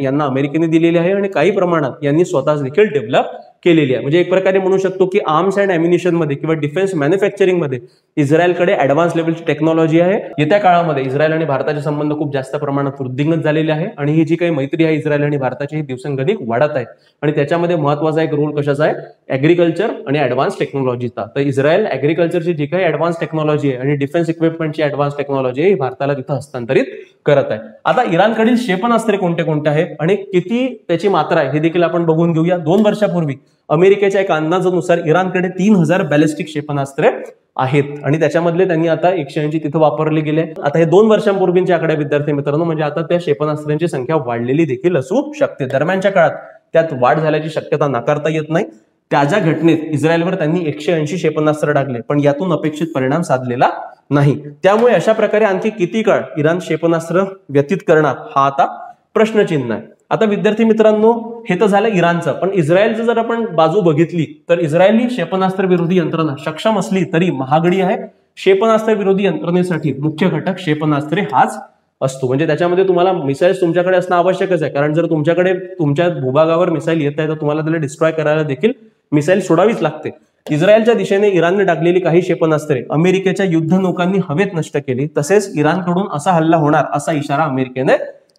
यांना अमेरिकेने दिलेली आहे आणि काही प्रमाणात यांनी स्वतःच देखील डेव्हलप केलेली आहे. म्हणजे एक प्रकारे म्हणू शकतो की आर्म्स अँड अम्युनिशन मध्ये किंवा डिफेन्स मॅन्युफॅक्चरिंग मध्ये इस्रायलकडे ऍडव्हान्स लेवलची टेक्नॉलॉजी आहे. येत्या काळामध्ये इस्रायल आणि भारताचे संबंध खूप जास्त प्रमाणात वृद्धिंगत झालेले आहे आणि ही जी काही मैत्री आहे इस्रायल आणि भारताची ही दिवसेंदिवस वाढत आहे. आणि त्याच्यामध्ये महत्वाचा एक रोल कशाचा आहे? ऍग्रिकल्चर आणि ऍडव्हान्स टेक्नॉलॉजीचा. तर इस्रायल ऍग्रिकल्चरची जी काही ऍडव्हान्स टेक्नॉलॉजी आहे आणि डिफेन्स इक्विपमेंटची ऍडव्हान्स टेक्नॉलॉजी आहे भारताला तिथं हस्तांतरित करत आहे. आता इराणकडील क्षेपणास्त्रे कोणते कोणते आहे आणि किती त्याची मात्रा आहे हे देखील आपण बघून घेऊया. 2 वर्षापूर्वी अमेरिकेच्या एका अंदाजानुसार इराणकडे 3000 बॅलिस्टिक क्षेपणास्त्रे आहेत आणि त्याच्यामधले त्यांनी आता 180 तिथं वापरले गेले. आता हे 2 वर्षांपूर्वीचे आकडे विद्यार्थी मित्रांनो, म्हणजे आता त्या क्षेपणास्त्रांची संख्या वाढलेली देखील असू शकते. दरम्यानच्या काळात त्यात वाढ झाल्याची शक्यता नाकारता येत नाही. त्याच्या घटनेत इस्रायलवर त्यांनी 180 क्षेपणास्त्र टाकले, पण यातून अपेक्षित परिणाम साधलेला नाही. त्यामुळे अशा प्रकारे आणखी किती काळ इराण क्षेपणास्त्र व्यतीत करणार हा आता प्रश्नचिन्ह आहे. आता विद्यार्थी मित्रांनो, हे तर झालं इराणचं, पण इस्रायलचं जर आपण बाजू बघितली तर इस्रायली क्षेपणास्त्र विरोधी यंत्रणा सक्षम असली तरी महागडी आहे. क्षेपणास्त्र विरोधी यंत्रणेसाठी मुख्य घटक क्षेपणास्त्रे हाच असतो. म्हणजे त्याच्यामध्ये तुम्हाला मिसाईल्स तुमच्याकडे असणं आवश्यकच आहे, कारण जर तुमच्याकडे तुमच्या भूभागावर मिसाईल येत आहे तर तुम्हाला त्याला डिस्ट्रॉय करायला देखील मिसाईल सोडावीच लागते. इस्रायलच्या दिशेने इराणने टाकलेली काही क्षेपणास्त्रे अमेरिकेच्या युद्धनौकांनी हवेत नष्ट केली. तसेच इराणकडून असा हल्ला होणार असा इशारा अमेरिकेने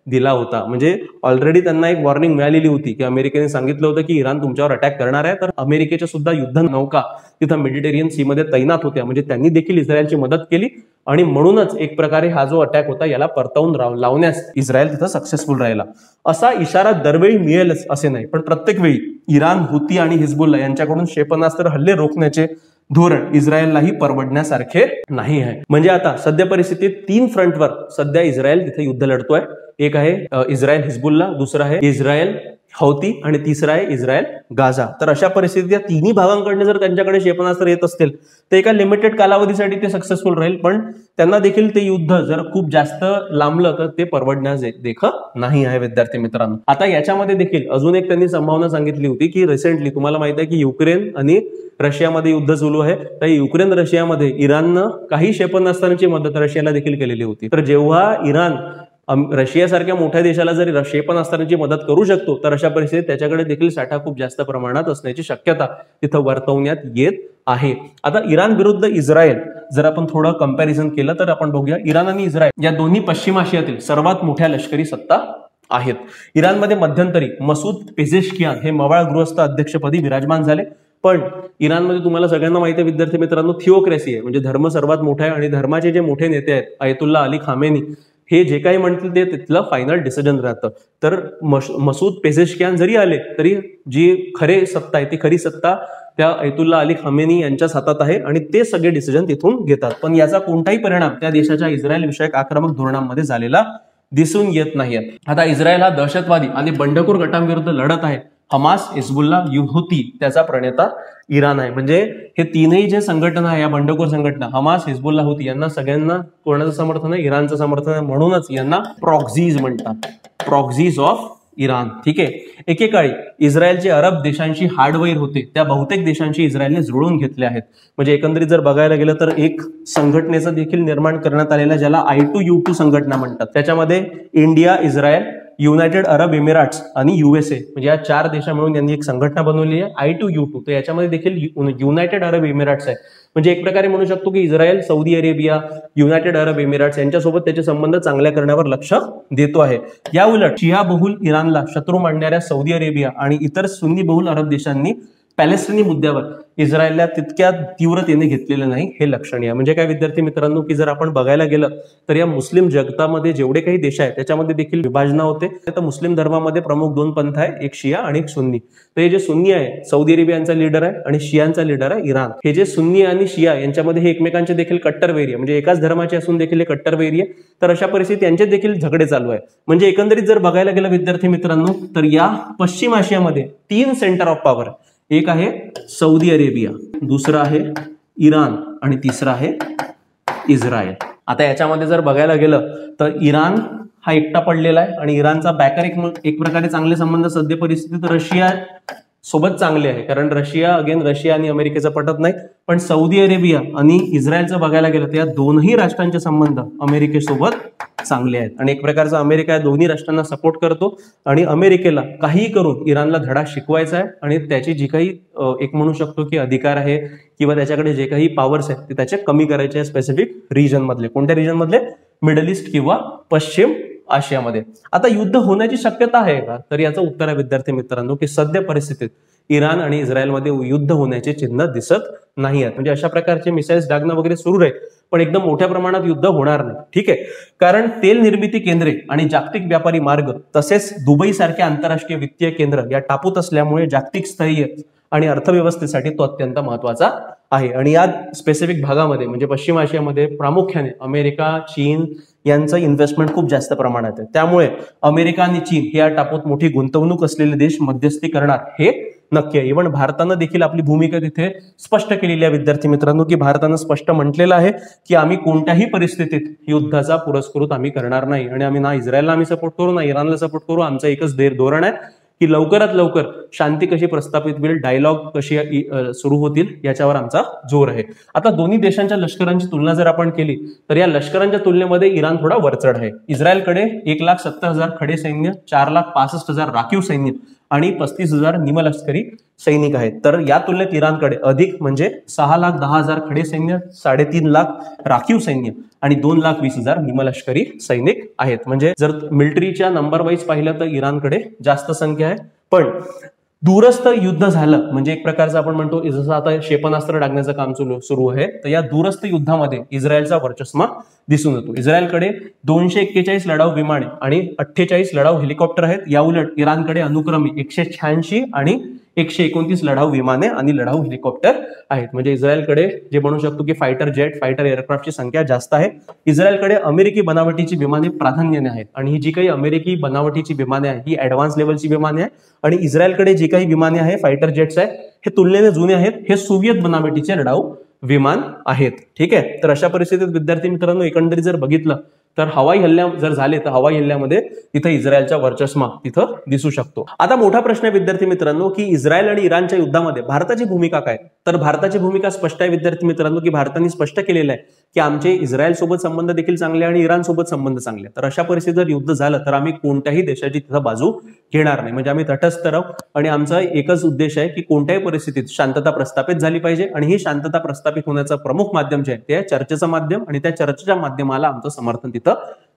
दिला होता. म्हणजे ऑलरेडी त्यांना एक वॉर्निंग मिळालेली होती की अमेरिकेने सांगितलं होतं की इराण तुमच्यावर अटॅक करणार आहे. तर अमेरिकेच्या सुद्धा युद्धनौका तिथं मेडिटेरियन सी मध्ये तैनात होत्या. म्हणजे त्यांनी देखील इस्रायलची मदत केली आणि म्हणूनच एक प्रकारे हा जो अटॅक होता याला परतवून लावण्यास इस्रायल तिथं सक्सेसफुल राहिला. असा इशारा दरवेळी मिळेलच असे नाही, पण प्रत्येक वेळी इराण, हुती आणि हिजबुल्ला यांच्याकडून क्षेपणास्त्र हल्ले रोखण्याचे धोरण इस्रायललाही परवडण्यासारखे नाही आहे. म्हणजे आता सध्या परिस्थितीत 3 फ्रंटवर सध्या इस्रायल तिथे युद्ध लढतोय. एक आहे इस्रायल हिजबुल्ला, दुसरा आहे इस्रायल हौती आणि तिसरा आहे इस्रायल गाझा. तर अशा परिस्थितीत या तिन्ही भागांकडून जर त्यांच्याकडे क्षेपणास्त्र येत असतील तर एका लिमिटेड कालावधीसाठी ते सक्सेसफुल राहील, पण त्यांना देखील ते युद्ध जर खूप जास्त लांबलं तर ते परवडण्यास देखत नाही आहे विद्यार्थी मित्रांनो. आता याच्यामध्ये देखील अजून एक त्यांनी संभावना सांगितली होती की रिसेंटली तुम्हाला माहित आहे की युक्रेन आणि रशियामध्ये युद्ध सुरू आहे. तर युक्रेन रशियामध्ये इराणनं काही क्षेपणास्त्रांची मदत रशियाला देखील केलेली होती. तर जेव्हा इराण रशियासारख्या मोठ्या देशाला जरी क्षेपणास्त्रांची मदत करू शकतो तर अशा परिस्थितीत त्याच्याकडे देखील साठा खूप जास्त प्रमाणात असण्याची शक्यता तिथं वर्तवण्यात येत आहे. आता इराण विरुद्ध इस्रायल जर आपण थोडं कंपॅरिझन केलं तर आपण बघूया, इराण आणि इस्रायल या दोन्ही पश्चिम आशियातील सर्वात मोठ्या लष्करी सत्ता आहेत. इराणमध्ये मध्यंतरी मसूद पेझेशकियान हे मवाळ गृहस्थ अध्यक्षपदी विराजमान झाले, पण इराणमध्ये तुम्हाला सगळ्यांना माहिती आहे विद्यार्थी मित्रांनो, थिओक्रेसी आहे. म्हणजे धर्म सर्वात मोठा आहे आणि धर्माचे जे मोठे नेते आहेत अयतुल्ला अली खामेनी हे जे काही म्हणतील ते तिथलं फायनल डिसिजन राहतं. तर मसूद पेझेशकियान जरी आले तरी जी खरी सत्ता आहे ती खरी सत्ता त्या अयतुल्ला अली खामेनी यांच्याच हातात आहे आणि ते सगळे डिसिजन तिथून घेतात. पण याचा कोणताही परिणाम त्या देशाच्या इस्रायल विषयक आक्रमक धोरणांमध्ये झालेला दिसून येत नाही. आता इस्रायल हा दहशतवादी आणि बंडखोर गटांविरुद्ध लढत आहे. हमास, हिजबुल्ला, हुती त्याचा प्रणेता इराण आहे. म्हणजे हे तीनही जे संघटना आहे, या बंडखोर संघटना हमास, हिजबुल्ला, हुती यांना सगळ्यांना कोणाचं समर्थन आहे? इराणचं समर्थन आहे. म्हणूनच यांना प्रॉक्झीज म्हणतात, प्रॉक्झीज ऑफ इराण. ठीक आहे. एकेकाळी इस्रायलचे अरब देशांशी हार्डवेअर होते, त्या बहुतेक देशांशी इस्रायलने जुळवून घेतले आहेत. म्हणजे एकंदरीत जर बघायला गेलं तर एक संघटनेचं देखील निर्माण करण्यात आलेलं, ज्याला I2U2 संघटना म्हणतात. त्याच्यामध्ये India, Israel, United Arab Emirates आणि USA म्हणजे या 4 देशा मिळून यांनी एक संघटना बनवली आहे I2U2. तर याच्यामध्ये देखील युनायटेड अरब एमिरेट्स आहे. म्हणजे एक प्रकारे म्हणू शकतो की Israel, Saudi Arabia, United Arab Emirates यांच्यासोबत त्याचे संबंध चांगल्या करण्यावर लक्ष देतो आहे. या उलट शिया बहुल इराणला शत्रू मानणाऱ्या सौदी अरेबिया आणि इतर सुन्नी बहुल अरब देशांनी पॅलेस्टिनी मुद्द्यावर इस्रायलला तितक्या तीव्रतेने घेतलेलं नाही, हे लक्षणीय. म्हणजे काय विद्यार्थी मित्रांनो, की जर आपण बघायला गेलं तर या मुस्लिम जगतामध्ये जेवढे काही देश आहेत त्याच्यामध्ये देखील विभाजन होते. तर मुस्लिम धर्मामध्ये प्रमुख 2 पंथ आहे, एक शिया आणि एक सुन्नी. तर हे जे सुन्नी आहे सौदी अरेबियांचा लीडर आहे आणि शियांचा लीडर आहे इराण. हे जे सुन्नी आणि शिया यांच्यामध्ये हे एकमेकांचे देखील कट्टरवैरी, म्हणजे एकाच धर्माचे असून देखील हे कट्टरवैरी आहे. तर अशा परिस्थितीत यांचे देखील झगडे चालू आहे. म्हणजे एकंदरीत जर बघायला गेलं विद्यार्थी मित्रांनो, तर या पश्चिम आशियामध्ये 3 सेंटर ऑफ पॉवर, एक आहे सौदी अरेबिया, दुसरं आहे इराण आणि तिसरं आहे इस्रायल. आता याच्यामध्ये जर बघायला गेलं तर इराण हा एकटा पडलेला आहे आणि इराणचा बॅकर एक प्रकारे चांगले संबंध सध्या परिस्थितीत रशिया सोबत चांगले आहे, कारण रशिया आणि अमेरिकेचं पटत नाही. पण सौदी अरेबिया आणि इस्रायलचं बघायला गेलं तर या दोनही राष्ट्रांचे संबंध अमेरिकेसोबत चांगले आहेत आणि एक प्रकारचा अमेरिका या दोन्ही राष्ट्रांना सपोर्ट करतो आणि अमेरिकेला काहीही करून इराणला धडा शिकवायचा आहे आणि त्याची जी काही एक म्हणू शकतो की अधिकार आहे किंवा त्याच्याकडे जे काही पॉवर्स आहेत ते त्याचे कमी करायचे आहे स्पेसिफिक रिजन मधले. कोणत्या रिजन मधले? मिडल ईस्ट किंवा पश्चिम आशियामध्ये. आता युद्ध होण्याची शक्यता आहे का? तर याचं उत्तर आहे विद्यार्थी मित्रांनो की सध्या परिस्थितीत इराण आणि इस्रायलमध्ये युद्ध होण्याचे चिन्ह दिसत नाही आहेत. म्हणजे अशा प्रकारचे मिसाईल्स डागणं वगैरे सुरू राहील, पण एकदम मोठ्या प्रमाणात युद्ध होणार नाही. ठीक आहे. कारण तेल निर्मिती केंद्रे आणि जागतिक व्यापारी मार्ग तसेच दुबई सारख्या आंतरराष्ट्रीय वित्तीय केंद्र या टापूत असल्यामुळे जागतिक स्तरीय आणि अर्थव्यवस्थेसाठी तो अत्यंत महत्वाचा आहे. आणि या स्पेसिफिक भागामध्ये म्हणजे पश्चिम आशियामध्ये प्रामुख्याने अमेरिका, चीन यांचं इन्व्हेस्टमेंट खूप जास्त प्रमाणात आहे. त्यामुळे अमेरिका आणि चीन या टापूत मोठी गुंतवणूक असलेले देश मध्यस्थी करणार हे नक्की आहे. इव्हन भारतानं देखील आपली भूमिका तिथे स्पष्ट केलेली आहे विद्यार्थी मित्रांनो, की भारतानं स्पष्ट म्हटलेलं आहे की आम्ही कोणत्याही परिस्थितीत युद्धाचा पुरस्कृत आम्ही करणार नाही आणि आम्ही ना इस्रायलला आम्ही सपोर्ट करू ना इराणला सपोर्ट करू. आमचं एकच धोरण आहे की लवकरात लवकर शांती कशी प्रस्थापित होईल, डायलॉग कशी सुरू होतील याच्यावर आमचा जोर आहे. आता दोन्ही देशांच्या लष्करांची तुलना जर आपण केली तर या लष्करांच्या तुलनेमध्ये इराण थोडा वरचढ आहे. इस्रायलकडे 1,70,000 खडे सैन्य, 4,65,000 राखीव सैन्य आणि 35,000 निमलष्करी सैनिक आहेत. तर या तुलनेत इराणकडे अधिक म्हणजे 6,10,000 खडे सैन्य, 3.5 लाख राखीव सैन्य आणि 2,20,000 निमलष्करी सैनिक आहेत. म्हणजे जर मिलिटरीच्या नंबर वाईज पाहिलं तर इराणकडे जास्त संख्या आहे. पण दूरस्थ युद्ध झालं म्हणजे एक प्रकारचं आपण म्हणतो जसं आता क्षेपणास्त्र डागण्याचं काम सुरू आहे, तर या दूरस्थ युद्धामध्ये इस्रायलचा वर्चस्व दिसून येतो. इस्रायलकडे 241 लढाऊ विमाने आणि 48 लढाऊ हेलिकॉप्टर आहेत. या उलट इराणकडे अनुक्रमे 186 आणि 129 लढाऊ विमाने आणि लढाऊ हेलिकॉप्टर आहेत. म्हणजे इस्रायलकडे जे म्हणू शकतो की फायटर जेट, फायटर एअरक्राफ्टची संख्या जास्त आहे. इस्रायलकडे अमेरिकी बनावटीची विमाने प्राधान्याने आहेत आणि ही जी काही अमेरिकी बनावटीची विमाने आहे ही ऍडव्हान्स लेवलची विमाने आहे आणि इस्रायलकडे जी काही विमाने आहे फायटर जेट्स आहे हे तुलनेने जुने आहेत, हे सोव्हिएत बनावटीचे लढाऊ विमान आहेत. ठीक आहे. तर अशा परिस्थितीत विद्यार्थी मित्रांनो एकंदरीत जर बघितलं तर हवाई हल्ल्या जर झाले तर हवाई हल्ल्यामध्ये तिथं इस्रायलचा वर्चस्व तिथं दिसू शकतो. आता मोठा प्रश्न आहे विद्यार्थी मित्रांनो की इस्रायल आणि इराणच्या युद्धामध्ये भारताची भूमिका काय? तर भारताची भूमिका स्पष्ट आहे विद्यार्थी मित्रांनो की भारताने स्पष्ट केलेलं आहे की आमचे इस्रायल सोबत संबंध देखील चांगले आणि इराण सोबत संबंध चांगले. तर अशा परिस्थितीत जर युद्ध झालं तर आम्ही कोणत्याही देशाची तिथं बाजू घेणार नाही. म्हणजे आम्ही तटस्थ राहू आणि आमचा एकच उद्देश आहे की कोणत्याही परिस्थितीत शांतता प्रस्थापित झाली पाहिजे आणि ही शांतता प्रस्थापित होण्याचं प्रमुख माध्यम जे आहे ते चर्चेचं माध्यम आणि त्या चर्चेच्या माध्यमाला आमचं समर्थन तिथं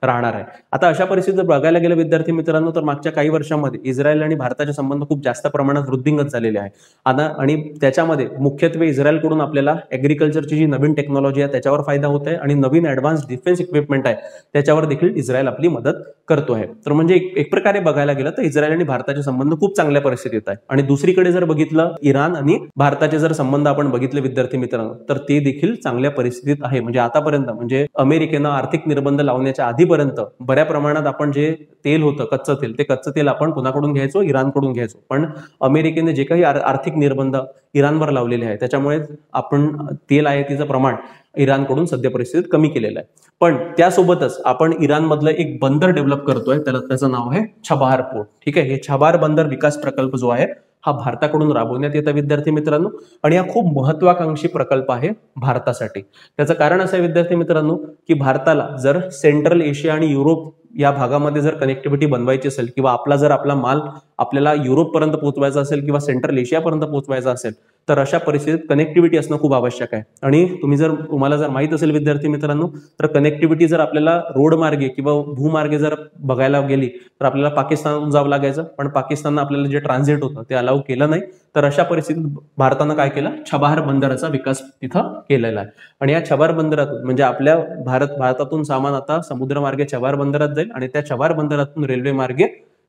राहणार आहे. आता अशा परिस्थितीत बघायला गेलं विद्यार्थी मित्रांनो तर मागच्या काही वर्षांमध्ये इस्रायल आणि भारताचे संबंध खूप जास्त प्रमाणात वृद्धिंगत झालेले आहे. आता आणि त्याच्यामध्ये मुख्यत्वे इस्रायलकडून आपल्याला ऍग्रिकल्चरची जी नवीन टेक्नॉलॉजी आहे त्याच्यावर फायदा होत आहे आणि नवीन ऍडव्हान्स डिफेन्स इक्विपमेंट आहे त्याच्यावर देखील इस्रायल आपली मदत करतो आहे. तर म्हणजे एक प्रकारे बघायला गेलं तर इस्रायल आणि भारताचे संबंध खूप चांगल्या परिस्थितीत आहे. आणि दुसरीकडे जर बघितलं इराण आणि भारताचे जर संबंध आपण बघितले विद्यार्थी मित्रांनो तर ते देखील चांगल्या परिस्थितीत आहे. म्हणजे आतापर्यंत म्हणजे अमेरिकेनं आर्थिक निर्बंध लावण्याच्या आधी पर्यंत बऱ्या प्रमाणात आपण जे तेल होतं कच्चं तेल, ते कच्चं तेल आपण कोणाकडून घ्यायचो? इराणकडून घ्यायचो. पण अमेरिकेने जे काही आर्थिक निर्बंध इराणवर लावलेले आहे त्याच्यामुळे आपण तेल आयातीचं प्रमाण इराणकडून सध्या परिस्थितीत कमी केलेलं आहे. पण त्यासोबतच आपण इराणमधलं एक बंदर डेव्हलप करतोय, त्याचं नाव आहे छबार पोर्ट. ठीक आहे, हे छबार बंदर विकास प्रकल्प जो आहे हा भारताकडून राबवण्यात येतं विद्यार्थी मित्रांनो, आणि हा खूप महत्वाकांक्षी प्रकल्प आहे भारतासाठी. त्याचं कारण असं आहे विद्यार्थी मित्रांनो की भारताला जर सेंट्रल एशिया आणि युरोप या भागामध्ये जर कनेक्टिव्हिटी बनवायची असेल किंवा आपला माल आपल्याला युरोप पर्यंत पोहोचवायचा असेल किंवा सेंट्रल एशियापर्यंत पोहोचवायचा असेल तर अशा परिस्थितीत कनेक्टिव्हिटी असणं खूप आवश्यक आहे. आणि तुम्हाला जर माहित असेल विद्यार्थी मित्रांनो तर कनेक्टिव्हिटी जर आपल्याला रोड मार्गे किंवा भूमार्गे जर बघायला गेली तर आपल्याला पाकिस्तानातून जावं लागायचं, पण पाकिस्ताननं आपल्याला जे ट्रान्झिट होतं ते अलाउ केलं नाही. तर अशा परिस्थितीत भारतानं काय केलं? छबार बंदराचा विकास तिथं केलेला आहे. आणि या छबार बंदरातून म्हणजे आपल्या भारतातून सामान आता समुद्रमार्गे छबार बंदरात जाईल आणि त्या छबार बंदरातून रेल्वे मार्गे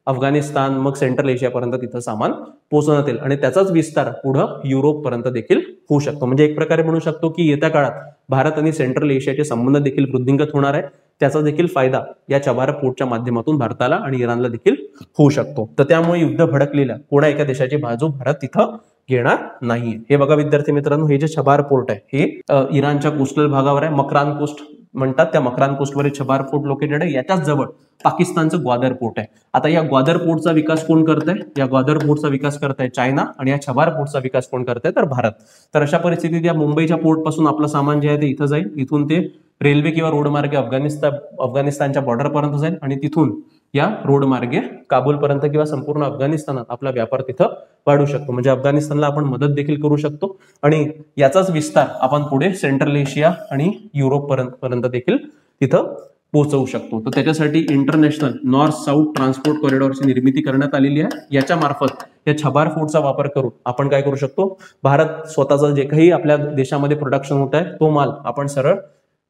अफगाणिस्तान मग सेंट्रल एशियापर्यंत तिथं सामान पोहोचवण्यात येईल आणि त्याचाच विस्तार पुढं युरोप पर्यंत देखील होऊ शकतो. म्हणजे एक प्रकारे म्हणू शकतो की येत्या काळात भारत आणि सेंट्रल एशियाचे संबंध देखील वृद्धिंगत होणार आहे. त्याचा देखील फायदा या छबार पोर्टच्या माध्यमातून भारताला आणि इराणला देखील होऊ शकतो. तर त्यामुळे युद्ध भडकलेल्या कोणा एका देशाची बाजू भारत तिथं घेणार नाहीये. हे बघा विद्यार्थी मित्रांनो, हे जे छबार पोर्ट आहे हे इराणच्या कोस्टल भागावर आहे. मक्रान कोस्ट म्हणतात, त्या मक्रान कोस्टवर छबार पोर्ट लोकेटेड आहे. याच्याच जवळ पाकिस्तानचं ग्वादर पोर्ट आहे. आता या ग्वादर पोर्टचा विकास कोण करतंय? या ग्वादर पोर्टचा विकास करताय चायना आणि या छबार पोर्टचा विकास कोण करताय? तर भारत. तर अशा परिस्थितीत या मुंबईच्या पोर्ट पासून आपलं सामान जे आहे ते इथं जाईल, इथून ते रेल्वे किंवा रोड मार्गे अफगाणिस्तानच्या बॉर्डर पर्यंत जाईल आणि तिथून या रोड मार्गे काबूल पर्यंत किंवा संपूर्ण अफगाणिस्तानात आपला व्यापार तिथं वाढू शकतो. म्हणजे अफगाणिस्तानला आपण मदत देखील करू शकतो आणि याचाच विस्तार आपण पुढे सेंट्रल एशिया आणि युरोप पर्यंत देखील तिथं पोहोचवू शकतो. तर त्याच्यासाठी इंटरनॅशनल नॉर्थ साऊथ ट्रान्सपोर्ट कॉरिडॉरची निर्मिती करण्यात आलेली आहे. याच्या मार्फत या छबार पोर्टचा वापर करून आपण काय करू शकतो? भारत स्वतःचं जे काही आपल्या देशामध्ये प्रोडक्शन होत आहे तो माल आपण सरळ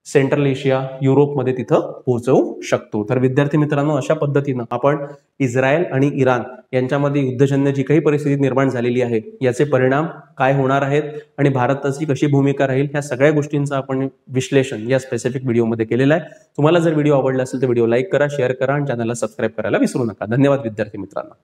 सेंट्रल एशिया युरोपमध्ये तिथं पोहोचवू शकतो. तर विद्यार्थी मित्रांनो, अशा पद्धतीनं आपण इस्रायल आणि इराण यांच्यामध्ये युद्धजन्य जी काही परिस्थिती निर्माण झालेली आहे याचे परिणाम काय होणार आहेत आणि भारताची कशी भूमिका राहील ह्या सगळ्या गोष्टींचं आपण विश्लेषण या स्पेसिफिक व्हिडिओमध्ये केलेलं आहे. तुम्हाला जर व्हिडिओ आवडला असेल तर व्हिडिओ लाईक करा, शेअर करा आणि चॅनलला सबस्क्राईब करायला विसरू नका. धन्यवाद विद्यार्थी मित्रांनो.